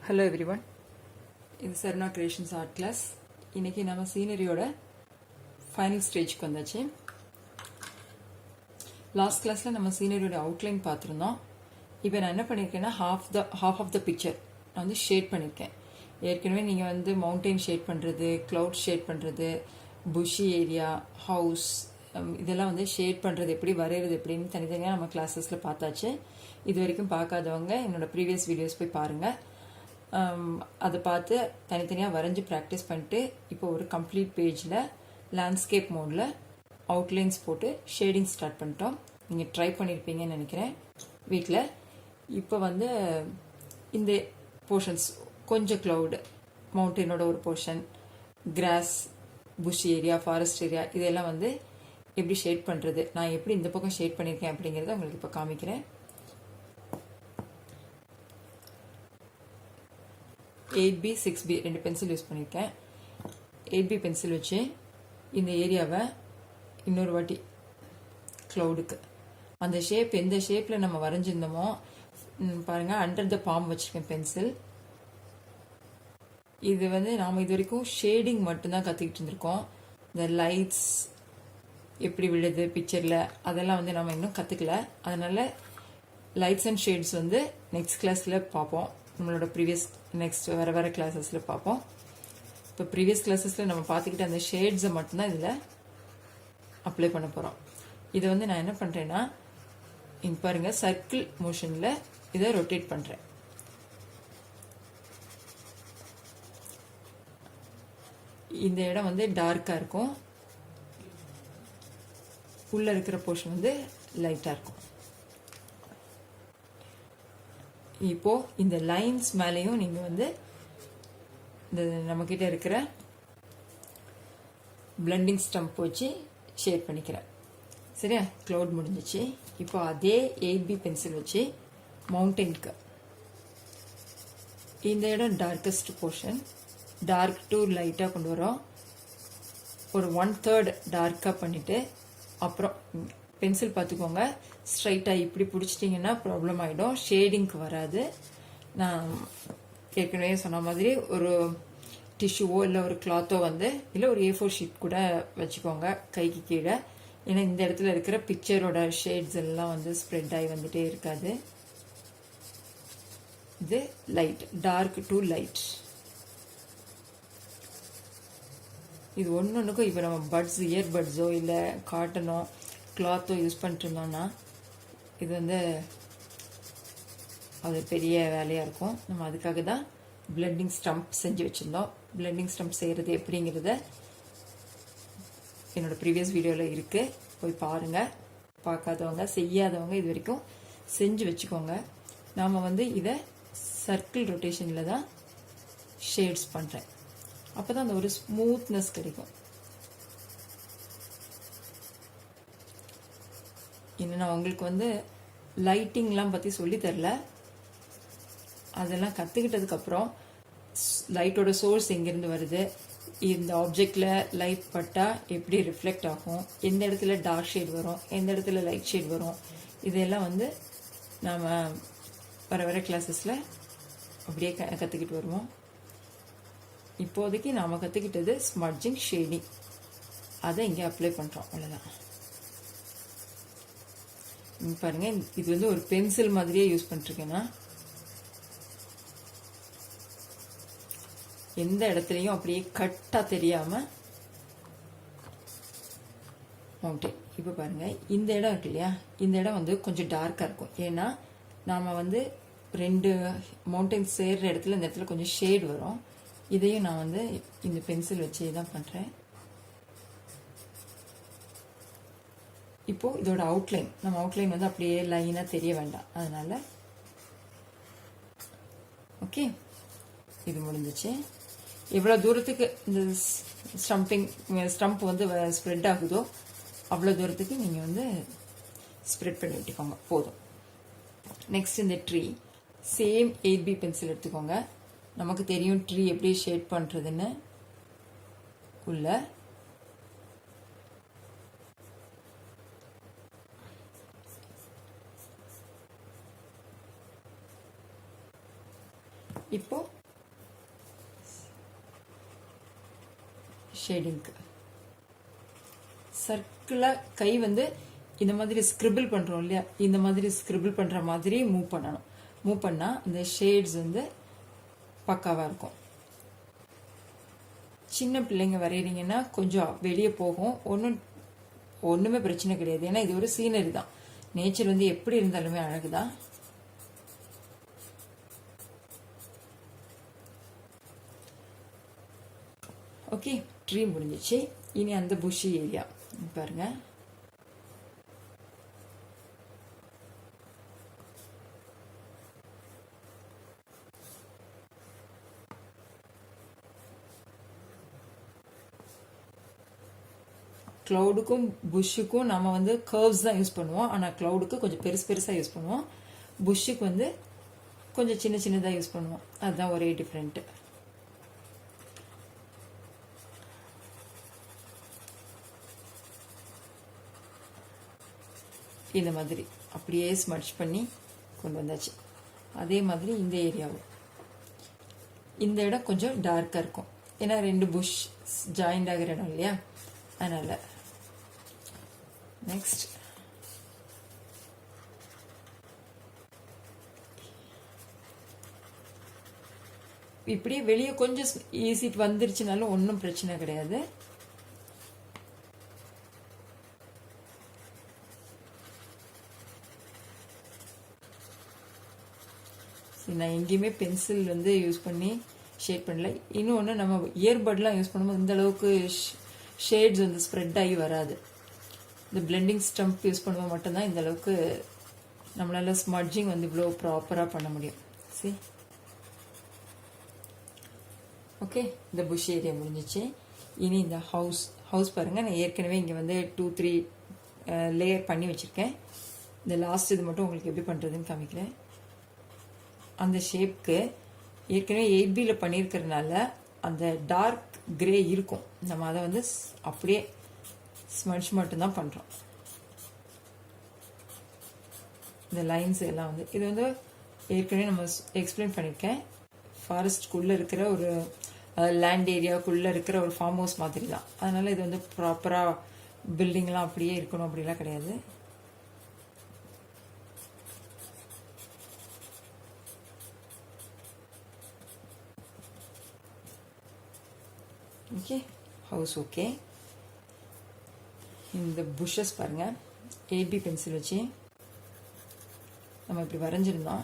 Hello everyone, இது SARunA Creations Art Class. இன்னைக்கு நம்ம சீனரியோட ஃபைனல் ஸ்டேஜ்க்கு வந்தாச்சு. லாஸ்ட் கிளாஸில் நம்ம சீனரியோட அவுட்லைன் பார்த்துருந்தோம். இப்போ நான் என்ன பண்ணியிருக்கேன்னா half of the picture நான் வந்து ஷேட் பண்ணியிருக்கேன். ஏற்கனவே நீங்கள் வந்து மவுண்டெயின் ஷேட் பண்ணுறது, க்ளவுட் ஷேட் பண்ணுறது, புஷி ஏரியா, ஹவுஸ் இதெல்லாம் வந்து ஷேட் பண்ணுறது எப்படி, வரைகிறது எப்படின்னு தனித்தனியாக நம்ம கிளாஸஸில் பார்த்தாச்சு. இது வரைக்கும் பார்க்காதவங்க என்னோட ப்ரீவியஸ் வீடியோஸ் போய் பாருங்கள். அதை பார்த்து தனித்தனியாக வரைஞ்சி ப்ராக்டிஸ் பண்ணிட்டு இப்போ ஒரு கம்ப்ளீட் பேஜில் லேண்ட்ஸ்கேப் மோடில் அவுட்லைன்ஸ் போட்டு ஷேடிங் ஸ்டார்ட் பண்ணிட்டோம். நீங்கள் ட்ரை பண்ணியிருப்பீங்கன்னு நினைக்கிறேன் வீட்டில். இப்போ வந்து இந்த போர்ஷன்ஸ் கொஞ்சம் க்ளவுடு, மவுண்டெயினோட ஒரு portion, grass, bush area, forest area இதெல்லாம் வந்து எப்படி ஷேட் பண்ணுறது, நான் எப்படி இந்த பக்கம் ஷேட் பண்ணியிருக்கேன் அப்படிங்கிறத உங்களுக்கு இப்போ காமிக்கிறேன். 8B 6B ரெண்டு பென்சில் யூஸ் பண்ணியிருக்கேன். 8B பென்சில் வச்சு இந்த ஏரியாவை இன்னொரு வாட்டி க்ளவுடுக்கு அந்த ஷேப் எந்த ஷேப்பில் நம்ம வரைஞ்சிருந்தோமோ பாருங்கள், அண்டர் த பாம் வச்சுருக்கேன் பென்சில். இது வந்து நாம் இது வரைக்கும் ஷேடிங் மட்டும்தான் கற்றுக்கிட்டு இருந்திருக்கோம். இந்த லைட்ஸ் எப்படி விழுது பிக்சரில் அதெல்லாம் வந்து நம்ம இன்னும் கற்றுக்கல. அதனால் லைட்ஸ் அண்ட் ஷேட்ஸ் வந்து நெக்ஸ்ட் கிளாஸில் பார்ப்போம். நம்மளோட ப்ரீவியஸ் நெக்ஸ்ட் வர கிளாஸஸில் பார்ப்போம். இப்போ ப்ரீவியஸ் கிளாஸஸில் நம்ம பார்த்துக்கிட்ட அந்த ஷேட்ஸை மட்டும்தான் இதில் அப்ளை பண்ண போகிறோம். இதை வந்து நான் என்ன பண்ணுறேன்னா, இங்கே பாருங்கள், சர்க்கிள் மோஷனில் இதை ரொட்டேட் பண்ணுறேன். இந்த இடம் வந்து டார்க்காக இருக்கும், உள்ளே இருக்கிற போர்ஷன் வந்து லைட்டாக இருக்கும். இப்போ இந்த லைன்ஸ் மேலேயும் நீங்கள் வந்து இந்த நம்மக்கிட்ட இருக்கிற பிளெண்டிங் ஸ்டம்ப் வச்சு ஷேட் பண்ணிக்கிறேன். சரியா, க்ளவுட் முடிஞ்சிச்சு. இப்போ அதே 8B பென்சில் வச்சு மவுண்டெயினுக்கு இந்த இடம் டார்க்கஸ்ட் போர்ஷன், டார்க் டு லைட்டாக கொண்டு வரோம். ஒரு 1/3 டார்க்காக பண்ணிவிட்டு அப்புறம் பென்சில் பார்த்துக்கோங்க, ஸ்ட்ரைட்டாக இப்படி பிடிச்சிட்டிங்கன்னா ப்ராப்ளம் ஆகிடும், ஷேடிங்க்கு வராது. நான் ஏற்கனவே சொன்ன மாதிரி ஒரு டிஷ்யூவோ இல்லை ஒரு கிளாத்தோ வந்து இல்லை ஒரு A4 ஷீட் கூட வச்சுக்கோங்க கைக்கு கீழே. ஏன்னா இந்த இடத்துல இருக்கிற பிக்சரோட ஷேட்ஸ் எல்லாம் வந்து ஸ்ப்ரெட் ஆகி வந்துட்டே இருக்காது. இது லைட், டார்க் டு லைட். இது ஒன்றுக்கும் இப்போ நம்ம பட்ஸ், இயர்பட்ஸோ இல்லை காட்டனோ கிளாத்தோ யூஸ் பண்ணிட்டு இருந்தோம்னா இது வந்து அது பெரிய வேலையாக இருக்கும். நம்ம அதுக்காக தான் பிளெண்டிங் ஸ்டம்ப் செஞ்சு வச்சுருந்தோம். பிளெண்டிங் ஸ்டம்ப் செய்கிறது எப்படிங்கிறத என்னோடய ப்ரீவியஸ் வீடியோவில் இருக்குது, போய் பாருங்கள். பார்க்காதவங்க, செய்யாதவங்க இது வரைக்கும் செஞ்சு வச்சுக்கோங்க. நாம் வந்து இதை சர்க்கிள் ரொட்டேஷனில் தான் ஷேட்ஸ் பண்ணுறேன். அப்போ தான் அந்த ஒரு ஸ்மூத்னஸ் கிடைக்கும். இன்னும் நான் உங்களுக்கு வந்து லைட்டிங்லாம் பற்றி சொல்லித்தரல. அதெல்லாம் கற்றுக்கிட்டதுக்கப்புறம் லைட்டோட சோர்ஸ் எங்கேருந்து வருது, இந்த ஆப்ஜெக்டில் லைட் பட்டால் எப்படி ரிஃப்ளெக்ட் ஆகும், எந்த இடத்துல டார்க் ஷேட் வரும், எந்த இடத்துல லைட் ஷேட் வரும், இதெல்லாம் வந்து நாம் வர கிளாஸஸில் அப்படியே கற்றுக்கிட்டு வருவோம். இப்போதைக்கு நாம் கற்றுக்கிட்டது ஸ்மட்ஜிங், ஷேடிங், அதை இங்கே அப்ளை பண்ணுறோம், அவ்வளோதான். பாருங்க, இது வந்து ஒரு பென்சில் மாதிரியே யூஸ் பண்ணிருக்கேன்னா எந்த இடத்துலையும் அப்படியே கட்டாக தெரியாமல் மவுண்டெயின். இப்போ பாருங்க, இந்த இடம் இருக்கு இல்லையா, இந்த இடம் வந்து கொஞ்சம் டார்க்காக இருக்கும். ஏன்னா நாம் வந்து ரெண்டு மவுண்டெயின் சேர்ற இடத்துல இந்த இடத்துல கொஞ்சம் ஷேட் வரும். இதையும் நான் வந்து இந்த பென்சில் வச்சே தான் பண்ணுறேன். இப்போது இதோட அவுட்லைன், நம்ம அவுட்லைன் வந்து அப்படியே லைனாக தெரிய வேண்டாம், அதனால் ஓகே. இது முடிஞ்சிச்சு. எவ்வளோ தூரத்துக்கு இந்த ஸ்டம்ப் வந்து ஸ்ப்ரெட் ஆகுதோ அவ்வளோ தூரத்துக்கு நீங்கள் வந்து ஸ்ப்ரெட் பண்ணி விட்டுக்கோங்க, போதும். நெக்ஸ்ட் இந்த ட்ரீ, சேம் 8B பென்சில் எடுத்துக்கோங்க. நமக்கு தெரியும் ட்ரீ எப்படி ஷேட் பண்ணுறதுன்னு. உள்ள இப்போ ஷேடிங்க்கு சர்க்கிளாக கை வந்து இந்த மாதிரி ஸ்கிரிபிள் பண்ணுறோம் இல்லையா, இந்த மாதிரி ஸ்கிரிபிள் பண்ணுற மாதிரி மூவ் பண்ணணும். மூவ் பண்ணால் இந்த ஷேட்ஸ் வந்து பக்காவாக இருக்கும். சின்ன பிள்ளைங்க வரைகிறீங்கன்னா கொஞ்சம் வெளியே போகும், ஒன்றுமே பிரச்சனை கிடையாது. ஏன்னா இது ஒரு சீனரி தான். நேச்சர் வந்து எப்படி இருந்தாலுமே அழகு தான். ஓகே, ட்ரீ முடிஞ்சிச்சு. இனி அந்த புஷி ஏரியா பாருங்க. க்ளவுடுக்கும் புஷ்ஷுக்கும் நம்ம வந்து கர்வ்ஸ் தான் யூஸ் பண்ணுவோம். ஆனால் க்ளவுடுக்கு கொஞ்சம் பெருசாக யூஸ் பண்ணுவோம், புஷ்ஷுக்கு வந்து கொஞ்சம் சின்னதாக யூஸ் பண்ணுவோம். அதுதான் ஒரே டிஃப்ரெண்ட்டு. இந்த மாதிரி அப்படியே ஸ்மட்ச் பண்ணி கொண்டு வந்தாச்சு. அதே மாதிரி இந்த ஏரியாவும், இந்த இடம் கொஞ்சம் டார்க்காக இருக்கும். ஏன்னா 2 புஷ் ஜாயிண்ட் ஆகிற இடம் இல்லையா, அதனால். நெக்ஸ்ட் இப்படியே வெளியே கொஞ்சம் ஈஸி வந்துருச்சுனாலும் ஒன்றும் பிரச்சனை கிடையாது. நான் எங்கேயுமே பென்சில் வந்து யூஸ் பண்ணி ஷேட் பண்ணல. இன்னொன்று, நம்ம இயர்பட்லாம் யூஸ் பண்ணும்போது இந்த அளவுக்கு ஷேட்ஸ் வந்து ஸ்ப்ரெட் ஆகி வராது. இந்த பிளெண்டிங் ஸ்டம்ப் யூஸ் பண்ணும்போது மட்டும்தான் இந்த அளவுக்கு நம்மளால ஸ்மட்ஜிங் வந்து இவ்வளோ ப்ராப்பராக பண்ண முடியும். சரி, ஓகே, இந்த புஷ் ஏரியா முடிஞ்சிச்சு. இனி இந்த ஹவுஸ் பாருங்கள். நான் ஏற்கனவே இங்கே வந்து 2-3 லேயர் பண்ணி வச்சுருக்கேன். இந்த லாஸ்ட் இது மட்டும் உங்களுக்கு எப்படி பண்ணுறதுன்னு காமிக்கிறேன். அந்த ஷேப்க்கு ஏற்கனவே 8Bல பண்ணியிருக்கிறதுனால அந்த டார்க் கிரே இருக்கும். நம்ம அதை வந்து அப்படியே ஸ்மட்ச் மட்டும்தான் பண்ணுறோம். இந்த லைன்ஸ் எல்லாம் வந்து இது வந்து ஏற்கனவே நம்ம எக்ஸ்பிளைன் பண்ணியிருக்கேன். ஃபாரஸ்ட்குள்ளே இருக்கிற ஒரு லேண்ட் ஏரியாவுக்குள்ளே இருக்கிற ஒரு ஃபார்ம் ஹவுஸ் மாதிரி தான். அதனால் இது வந்து ப்ராப்பராக பில்டிங்லாம் அப்படியே இருக்கணும் அப்படிலாம் கிடையாது. Okay, house okay. இந்த புஷ்ஷஸ் பாருங்கள், 8B பென்சில் வச்சு நம்ம இப்படி வரைஞ்சிருந்தோம்.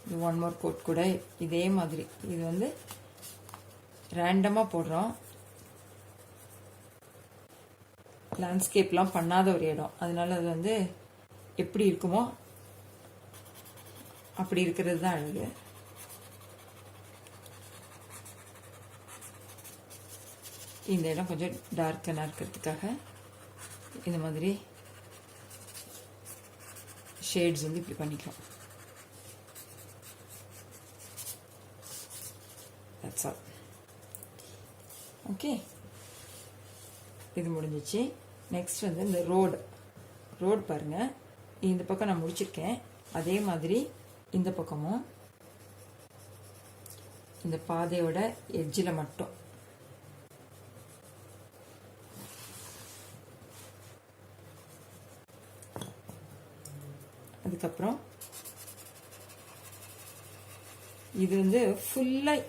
இது 1 more கோட் கூட இதே மாதிரி. இது வந்து ரேண்டமாக போடுறோம். லேண்ட்ஸ்கேப்லாம் பண்ணாத ஒரு இடம், அதனால அது வந்து எப்படி இருக்குமோ அப்படி இருக்கிறது தான் அழகு. இந்த இடம் கொஞ்சம் டார்க்கனாக இருக்கிறதுக்காக இந்த மாதிரி ஷேட்ஸ் வந்து இப்படி பண்ணிக்கலாம். That's all. ஓகே, இது முடிஞ்சிச்சு. நெக்ஸ்ட் வந்து இந்த ரோடு பாருங்கள். இந்த பக்கம் நான் முடிச்சிருக்கேன். அதே மாதிரி இந்த பக்கமும் இந்த பாதையோட எட்ஜில் மட்டும் அதுக்கப்புறம் இது வந்து ஃபுல்லாக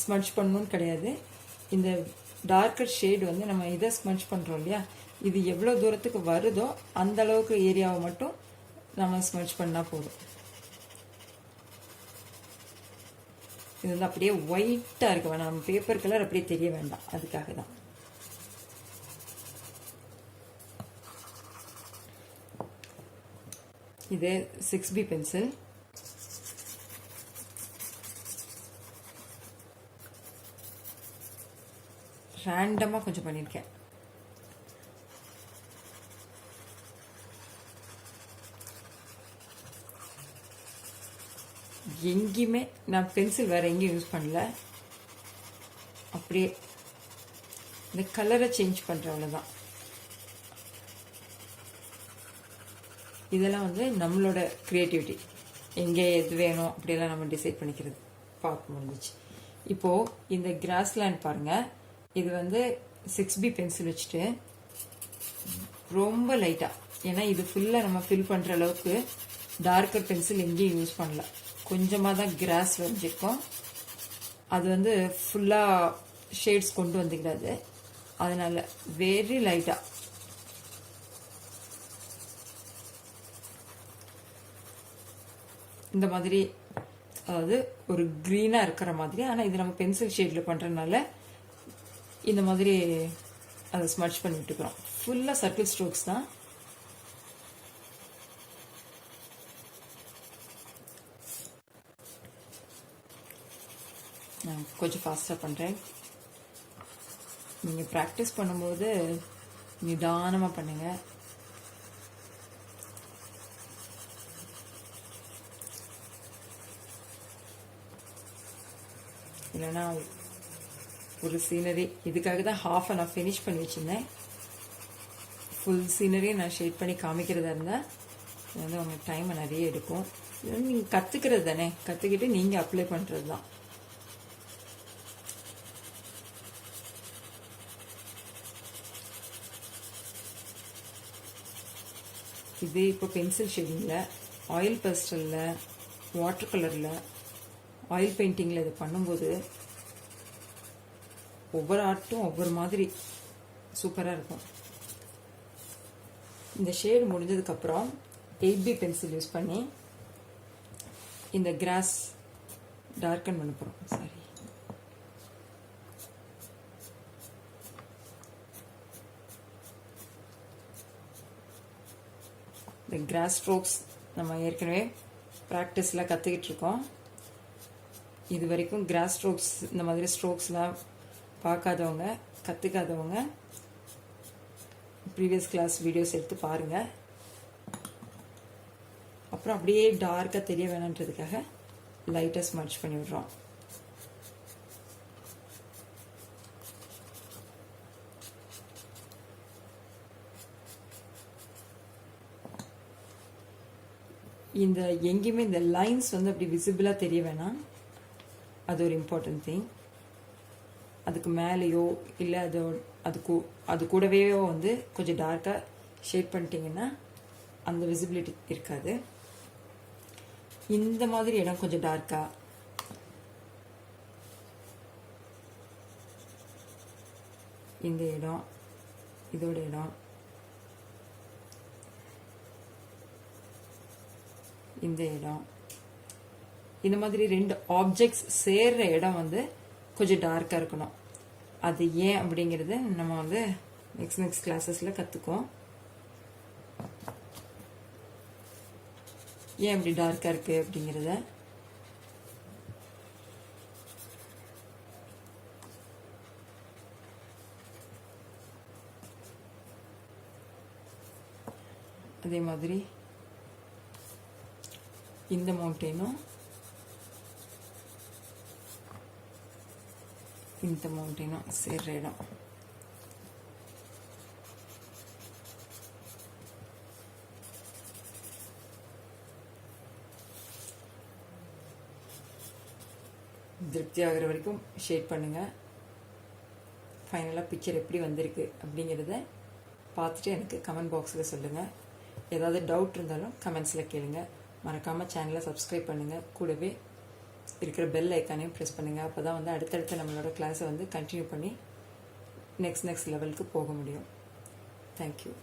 ஸ்மட்ச் பண்ணணும்னு கிடையாது. இந்த டார்க்கர் ஷேடு வந்து நம்ம இதை ஸ்மட்ச் பண்ணுறோம் இல்லையா, இது எவ்வளோ தூரத்துக்கு வருதோ அந்த அளவுக்கு ஏரியாவை மட்டும் நம்ம ஸ்மட்ச் பண்ணால் போதும். இது வந்து அப்படியே ஒயிட்டாக இருக்க வேணாம், நம்ம பேப்பர் கலர் அப்படியே தெரிய வேண்டாம், அதுக்காக தான். இது 6B பென்சில். ரேண்டமாக கொஞ்சம் பண்ணியிருக்கேன். எங்கேயுமே நான் பென்சில் வேறு எங்கேயும் யூஸ் பண்ணல. அப்படியே இந்த கலரை சேஞ்ச் பண்ணுற அவ்வளோதான். இதெல்லாம் வந்து நம்மளோட க்ரியேட்டிவிட்டி. எங்கே எது வேணும் அப்படியெல்லாம் நம்ம டிசைட் பண்ணிக்கிறது பார்க்க முடிஞ்சிச்சு. இப்போது இந்த கிராஸ்லேண்ட் பாருங்கள், இது வந்து 6B பென்சில் வச்சுட்டு ரொம்ப லைட்டாக, ஏன்னா இது ஃபுல்லாக நம்ம ஃபில் பண்ணுற அளவுக்கு டார்க்கர் பென்சில் எங்கேயும் யூஸ் பண்ணல, கொஞ்சமாக தான் கிராஸ் வரைஞ்சிருக்கோம். அது வந்து ஃபுல்லாக ஷேட்ஸ் கொண்டு வந்துக்கிறாது, அதனால் வெரி லைட்டாக இந்த மாதிரி, அதாவது ஒரு க்ரீனாக இருக்கிற மாதிரி. ஆனால் இது நம்ம பென்சில் ஷேடில் பண்ணுறதுனால இந்த மாதிரி அதை ஸ்மட்ச் பண்ணி விட்டுக்கிறோம். ஃபுல்லாக சர்க்கிள் ஸ்ட்ரோக்ஸ் தான். நான் கொஞ்சம் ஃபாஸ்ட்டாக பண்ணுறேன். நீங்கள் ப்ராக்டிஸ் பண்ணும்போது நிதானமாக பண்ணுங்கள். இல்லைன்னா ஒரு சீனரி, இதுக்காக தான் ஹாஃபை நான் ஃபினிஷ் பண்ணி வச்சுருந்தேன். ஃபுல் சீனரியை நான் ஷேட் பண்ணி காமிக்கிறதா இருந்தால் இது வந்து உங்களுக்கு டைமை நிறைய எடுக்கும். இது வந்து நீங்கள் கற்றுக்கிறது தானே, கற்றுக்கிட்டு நீங்கள் அப்ளை பண்ணுறது தான். இது இப்போ பென்சில் ஷேடிங்கில், ஆயில் பேஸ்டலில், வாட்டர் கலரில், ஆயில் பெயிண்டிங்கில் இது பண்ணும்போது ஒவ்வொரு ஆர்ட்டும் ஒவ்வொரு மாதிரி சூப்பராக இருக்கும். இந்த ஷேடு முடிஞ்சதுக்கப்புறம் 8B பென்சில் யூஸ் பண்ணி இந்த கிராஸ் டார்க்கன் பண்ண போகிறோம். சாரி, இந்த கிராஸ் ஸ்ட்ரோக்ஸ் நம்ம ஏற்கனவே ப்ராக்டிஸில் கற்றுக்கிட்டு இருக்கோம். இது வரைக்கும் கிராஸ் ஸ்ட்ரோக்ஸ், இந்த மாதிரி ஸ்ட்ரோக்ஸ்லாம் பார்க்காதவங்க, கற்றுக்காதவங்க ப்ரீவியஸ் கிளாஸ் வீடியோஸ் எடுத்து பாருங்கள். அப்புறம் அப்படியே டார்க்காக தெரிய வேணான்றதுக்காக லைட்டாக ஸ்மட்ச் பண்ணி விடுறோம். இந்த எங்கேயுமே இந்த லைன்ஸ் வந்து அப்படி விசிபிளாக தெரிய வேணாம், அது ஒரு இம்பார்ட்டன்ட் திங். அதுக்கு மேலேயோ இல்லை அது கூடவேயோ வந்து கொஞ்சம் டார்க்காக ஷேட் பண்ணிட்டீங்கன்னா அந்த விசிபிலிட்டி இருக்காது. இந்த மாதிரி இடம் கொஞ்சம் டார்க்காக, இந்த இடம், இதோட இடம், இந்த இடம், இந்த மாதிரி ரெண்டு ஆப்ஜெக்ட்ஸ் சேர்ற இடம் வந்து கொஞ்சம் டார்க்காக இருக்கணும். அது ஏன் அப்படிங்கிறது நம்ம வந்து நெக்ஸ்ட் கிளாஸஸில் கற்றுக்குவோம். ஏன் அப்படி டார்க்காக இருக்குது அப்படிங்கிறத. அதே மாதிரி இந்த மவுண்டெயினும் இந்த மவுண்டெயினும் சேர்ற இடம். திருப்தி ஆகிற வரைக்கும் ஷேட் பண்ணுங்கள். ஃபைனலாக பிக்சர் எப்படி வந்திருக்கு அப்படிங்கிறத பார்த்துட்டு எனக்கு கமெண்ட் பாக்ஸில் சொல்லுங்கள். ஏதாவது டவுட் இருந்தாலும் கமெண்ட்ஸில் கேளுங்க. மறக்காமல் சேனலை சப்ஸ்கிரைப் பண்ணுங்கள். கூடவே இருக்கிற பெல் ஐக்கானையும் ப்ரெஸ் பண்ணுங்கள். அப்போ தான் வந்து அடுத்தடுத்து நம்மளோட கிளாஸை வந்து கண்டினியூ பண்ணி நெக்ஸ்ட் லெவலுக்கு போக முடியும். தேங்க்யூ.